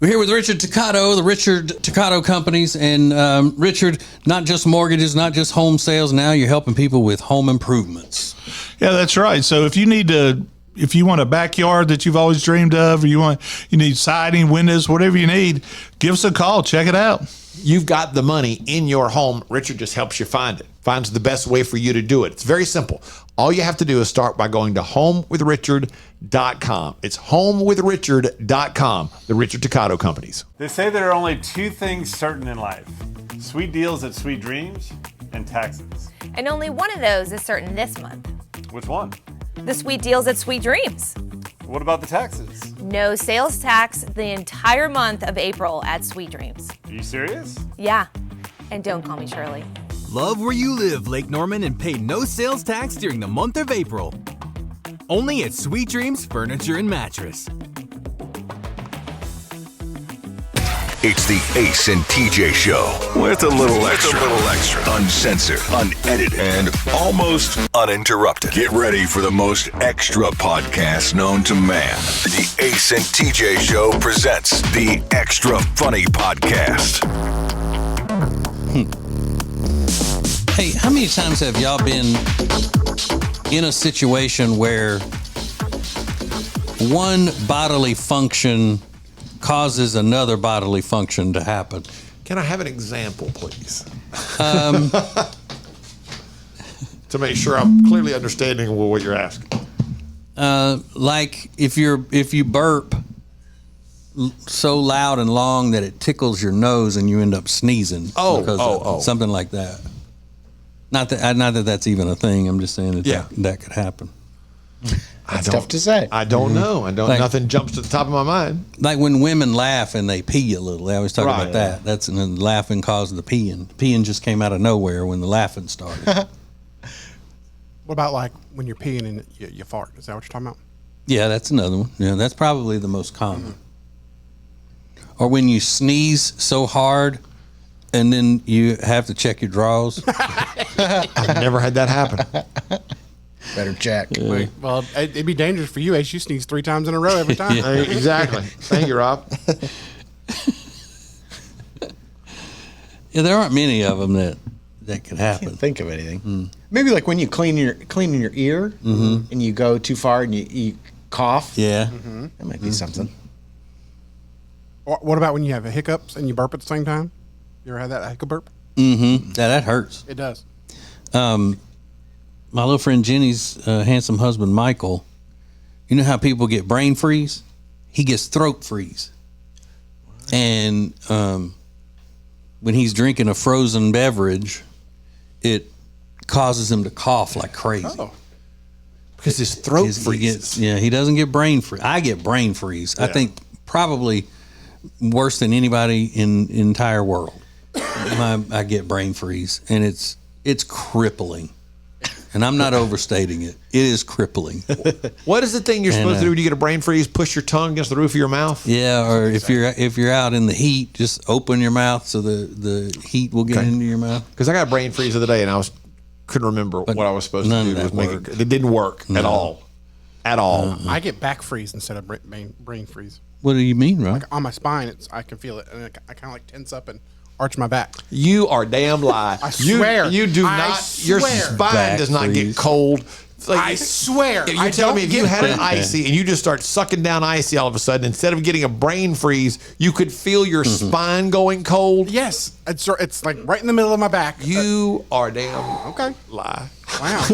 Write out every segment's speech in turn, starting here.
We're here with Richard Toccato, the Richard Toccato Companies. And Richard, not just mortgages, not just home sales. Now you're helping people with home improvements. Yeah, that's right. So if you want a backyard that you've always dreamed of, or you need siding, windows, whatever you need, give us a call. Check it out. You've got the money in your home. Richard just helps you find it. Finds the best way for you to do it. It's very simple. All you have to do is start by going to homewithrichard.com. It's homewithrichard.com, the Richard Toccato Companies. They say there are only two things certain in life: sweet deals at Sweet Dreams and taxes. And only one of those is certain this month. Which one? The sweet deals at Sweet Dreams. What about the taxes? No sales tax the entire month of April at Sweet Dreams. Are you serious? Yeah. And don't call me Shirley. Love where you live, Lake Norman, and pay no sales tax during the month of April. Only at Sweet Dreams Furniture and Mattress. It's the Ace and TJ Show with a little extra. Uncensored, unedited, and almost uninterrupted. Get ready for the most extra podcast known to man. The Ace and TJ Show presents the Extra Funny Podcast. Hey, how many times have y'all been in a situation where one bodily function causes another bodily function to happen? Can I have an example, please? To make sure I'm clearly understanding what you're asking. Like if you burp so loud and long that it tickles your nose and you end up sneezing. Something like that. Not that that's even a thing. I'm just saying that could happen. That's tough to say. I don't know. Nothing jumps to the top of my mind. Like when women laugh and they pee a little. They always talk about that. That's and then laughing causes the peeing. Peeing just came out of nowhere when the laughing started. What about like when you're peeing and you fart? Is that what you're talking about? Yeah, that's another one. Yeah, that's probably the most common. Or when you sneeze so hard and then you have to check your drawers. I've never had that happen. Better check. Wait, well, it'd be dangerous for you, Ace. You sneeze 3 times in a row every time. Exactly. Thank you, Rob. Yeah, there aren't many of them that could happen. Can't think of anything. Maybe like when you clean your ear and you go too far and you cough. Yeah. That might be something. Or what about when you have a hiccups and you burp at the same time? You ever had that hiccup burp? Mm-hmm. Yeah, that hurts. It does. My little friend Jenny's handsome husband, Michael, you know how people get brain freeze? He gets throat freeze. And when he's drinking a frozen beverage, it causes him to cough like crazy. Oh. Because his throat freezes. He doesn't get brain freeze. I get brain freeze. Yeah. I think probably worse than anybody in the entire world. I get brain freeze, and it's crippling. And I'm not overstating it. It is crippling. What is the thing you're supposed to do when you get a brain freeze? Push your tongue against the roof of your mouth? Yeah, or if you're out in the heat, just open your mouth so the heat will get into your mouth. Because I got a brain freeze the other day, and I couldn't remember what I was supposed to do. It didn't work at all. At all. I get back freeze instead of brain freeze. What do you mean, Rob? Like on my spine, I can feel it, and I kind of like tense up and arch my back. You are damn lie. I swear. You do not. Your spine does not get cold. Like, I swear. You're telling me if you had an icy and you just start sucking down icy all of a sudden, instead of getting a brain freeze, you could feel your spine going cold? Yes. It's like right in the middle of my back. You are damn lie. Wow.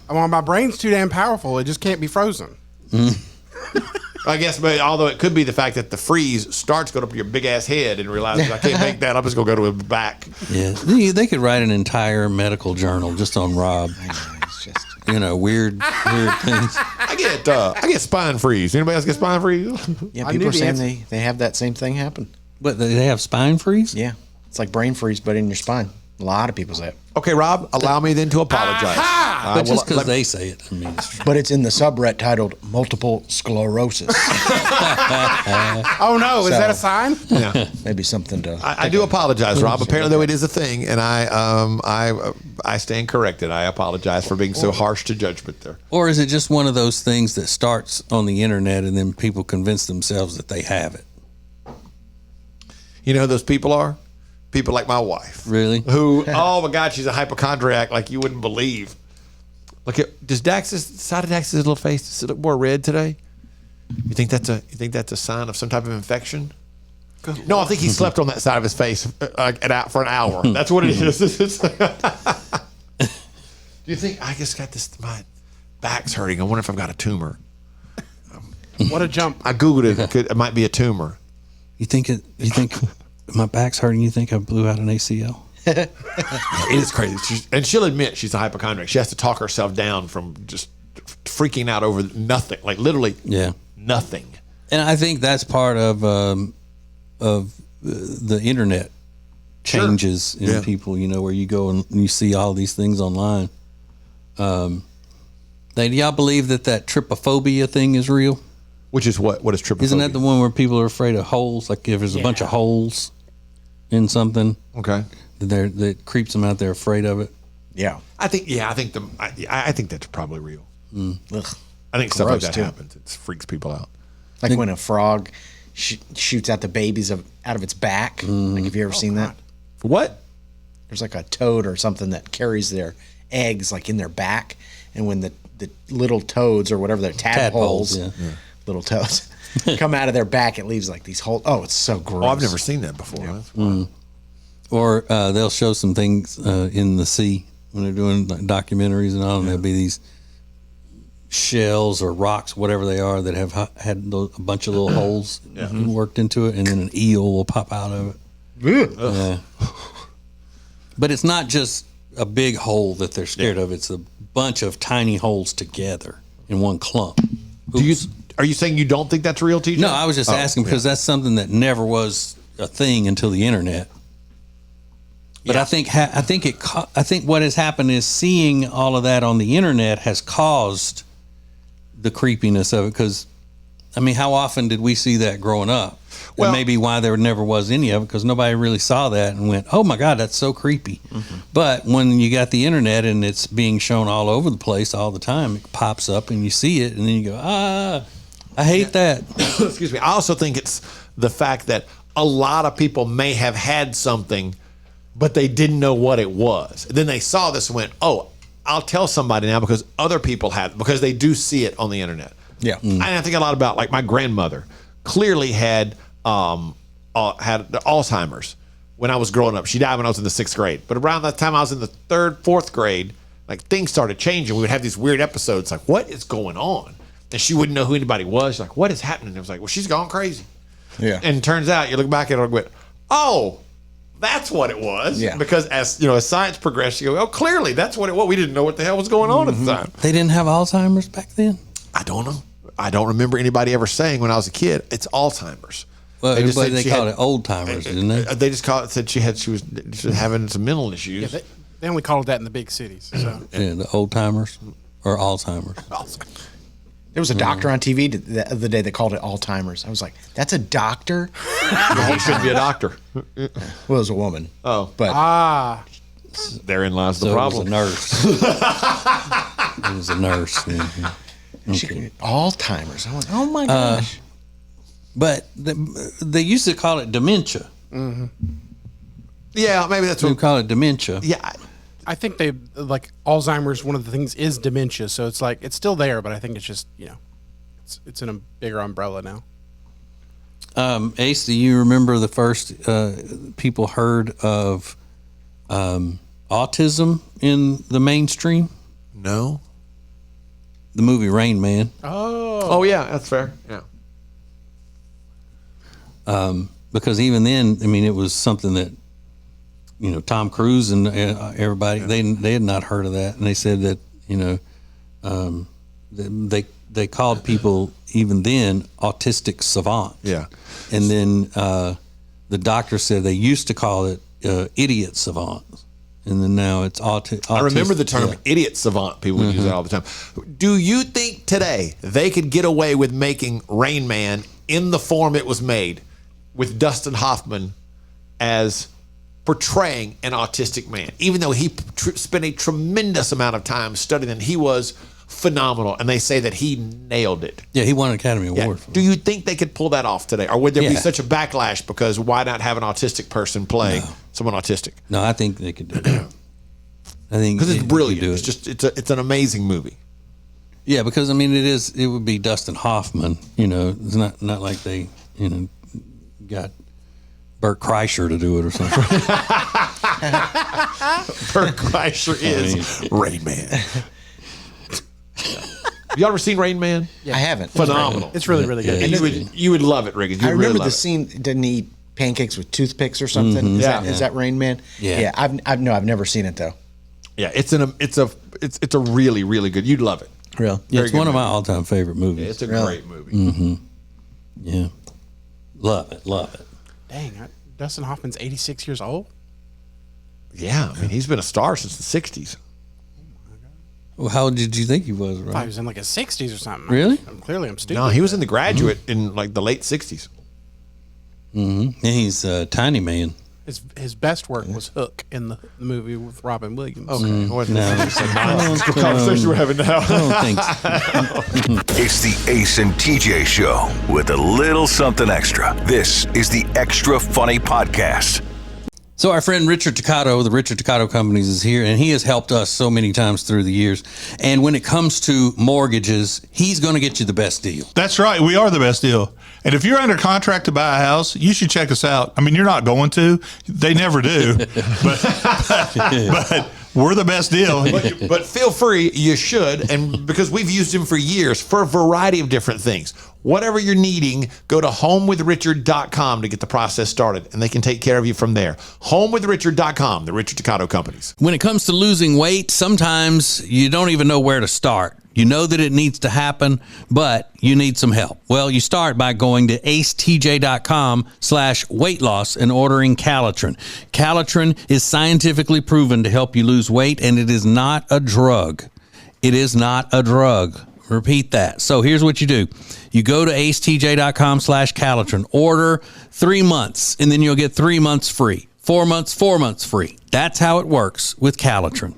Well, my brain's too damn powerful. It just can't be frozen. I guess, but although it could be the fact that the freeze starts going up your big ass head and realizes I can't make that, I'm just going to go to his back. Yeah, they could write an entire medical journal just on Rob. I know, it's just weird things. I get spine freeze. Anybody else get spine freeze? Yeah, people are saying they have that same thing happen. But they have spine freeze? Yeah, it's like brain freeze, but in your spine. A lot of people say it. Okay, Rob, allow me then to apologize. But just because they say it, I mean, but it's in the subreddit titled multiple sclerosis. Oh no, is that a sign? Yeah, maybe something to. I do apologize, Rob. Apparently, though, it is a thing, and I stand corrected. I apologize for being so harsh to judgment there. Or is it just one of those things that starts on the internet and then people convince themselves that they have it? You know who those people are? People like my wife. Really? Who, oh my God, she's a hypochondriac like you wouldn't believe. Look at, does Dax's, side of Dax's little face, does it look more red today? You think that's a sign of some type of infection? No, I think he slept on that side of his face for an hour. That's what it is. Do you think I just got this? My back's hurting. I wonder if I've got a tumor. What a jump! I googled it. It might be a tumor. You think my back's hurting? You think I blew out an ACL? It is crazy. And she'll admit she's a hypochondriac. She has to talk herself down from just freaking out over nothing, like literally nothing. And I think that's part of the internet changes in people, you know, where you go and you see all these things online. Do y'all believe that trypophobia thing is real? Which is what? What is trypophobia? Isn't that the one where people are afraid of holes? Like if there's a bunch of holes in something, that creeps them out. They're afraid of it. Yeah, I think that's probably real. Ugh. I think stuff like that too. happens. It freaks people out. Like when a frog shoots out the babies out of its back. Like, have you ever seen that? What? There's like a toad or something that carries their eggs like in their back, and when the little toads or whatever, they're tadpoles, little toads, come out of their back, it leaves like these holes. Oh, it's so gross. Oh, I've never seen that before. Yeah. Or they'll show some things in the sea when they're doing documentaries and all, and there'll be these shells or rocks, whatever they are, that have had a bunch of little holes worked into it, and then an eel will pop out of it. Yeah. But it's not just a big hole that they're scared of. It's a bunch of tiny holes together in one clump. Are you saying you don't think that's real, TJ? No, I was just asking because that's something that never was a thing until the internet. But I think what has happened is seeing all of that on the internet has caused the creepiness of it. Because, I mean, how often did we see that growing up? Well, and maybe why there never was any of it, because nobody really saw that and went, oh my God, that's so creepy. But when you got the internet and it's being shown all over the place all the time, it pops up and you see it and then you go, I hate that. Excuse me. I also think it's the fact that a lot of people may have had something, but they didn't know what it was. And then they saw this and went, oh, I'll tell somebody now because other people have, because they do see it on the internet. Yeah. And I think a lot about, like, my grandmother clearly had Alzheimer's when I was growing up. She died when I was in the 6th grade. But around that time I was in the 3rd, 4th grade, like, things started changing. We would have these weird episodes like, what is going on? And she wouldn't know who anybody was. She's like, what is happening? It was like, well, she's gone crazy. Yeah. And it turns out, you look back at it and go, oh, that's what it was. Yeah. Because as science progressed, you go, oh, clearly that's what it was. We didn't know what the hell was going on at the time. They didn't have Alzheimer's back then? I don't know. I don't remember anybody ever saying when I was a kid, it's Alzheimer's. Well, they called it old timers, didn't they? They just said she was having some mental issues. Yeah, they only called it that in the big cities. So. Yeah, the old timers or Alzheimer's. There was a doctor on TV the other day that called it Alzheimer's. I was like, that's a doctor? He should be a doctor. Well, it was a woman. Oh. But therein lies the problem. It was a nurse. It was a nurse. Okay. Alzheimer's. I went, oh my gosh. But they used to call it dementia. Yeah, maybe that's what we call it dementia. Yeah. I think they like Alzheimer's. One of the things is dementia, so it's like it's still there, but I think it's just it's in a bigger umbrella now. Ace, do you remember the first people heard of autism in the mainstream? No. The movie Rain Man. Oh yeah, that's fair. Yeah. Because even then, I mean, it was something that Tom Cruise and everybody they had not heard of that, and they said that they called people even then autistic savant. Yeah. And then the doctor said they used to call it idiot savant, and then now it's autistic. I remember the term idiot savant. People would use that all the time. Do you think today they could get away with making Rain Man in the form it was made, with Dustin Hoffman as portraying an autistic man, even though he spent a tremendous amount of time studying, and he was phenomenal, and they say that he nailed it. Yeah, he won an Academy Yeah. Award. For Do you think they could pull that off today, or would there be Yeah. such a backlash because why not have an autistic person play someone autistic? No, I think they could do it. I think Because it's they could brilliant. do It's it. just it's an amazing movie. Yeah, because I mean, it would be Dustin Hoffman. You know, it's not like they got Bert Kreischer to do it or something. Bert Kreischer is Rain Man. You ever seen Rain Man? I haven't. Phenomenal. It's really, really good. And you would love it, Riggins. I You'd remember really the love it. scene. Didn't he eat pancakes with toothpicks or something? Is that Rain Man? Yeah. I've never seen it though. Yeah, it's a really, really good. You'd love it. Real. Yeah, Very it's one good of my movie. all-time favorite movies. It's a Really? great movie. Yeah, love it. Dang, Dustin Hoffman's 86 years old. Yeah, I mean he's been a star since the '60s. Well, how old did you think he was? I thought he Right? was in like his 60s or something. Really? Clearly, I'm stupid. No, he was in The Graduate in like the late '60s. And he's a tiny man. His best work was Hook in the movie with Robin Williams. Okay, No, the conversation we're having now. I don't think so. It's the Ace and TJ Show with a little something extra. This is the Extra Funny Podcast. So our friend Richard Toccato, the Richard Toccato Companies, is here, and he has helped us so many times through the years. And when it comes to mortgages, he's going to get you the best deal. That's right. We are the best deal. And if you're under contract to buy a house, you should check us out. I mean, you're not going to. They never do. but we're the best deal. But feel free, you should, and because we've used him for years for a variety of different things. Whatever you're needing, go to homewithrichard.com to get the process started, and they can take care of you from there. Homewithrichard.com, the Richard Toccato Companies. When it comes to losing weight, sometimes you don't even know where to start. You know that it needs to happen, but you need some help. Well, you start by going to acetj.com/weight loss and ordering Calitrin. Calitrin is scientifically proven to help you lose weight, and it is not a drug. It is not a drug. Repeat that. So here's what you do. You go to acetj.com/Calitrin, order 3 months, and then you'll get 3 months free. 4 months, 4 months free. That's how it works with Calitrin.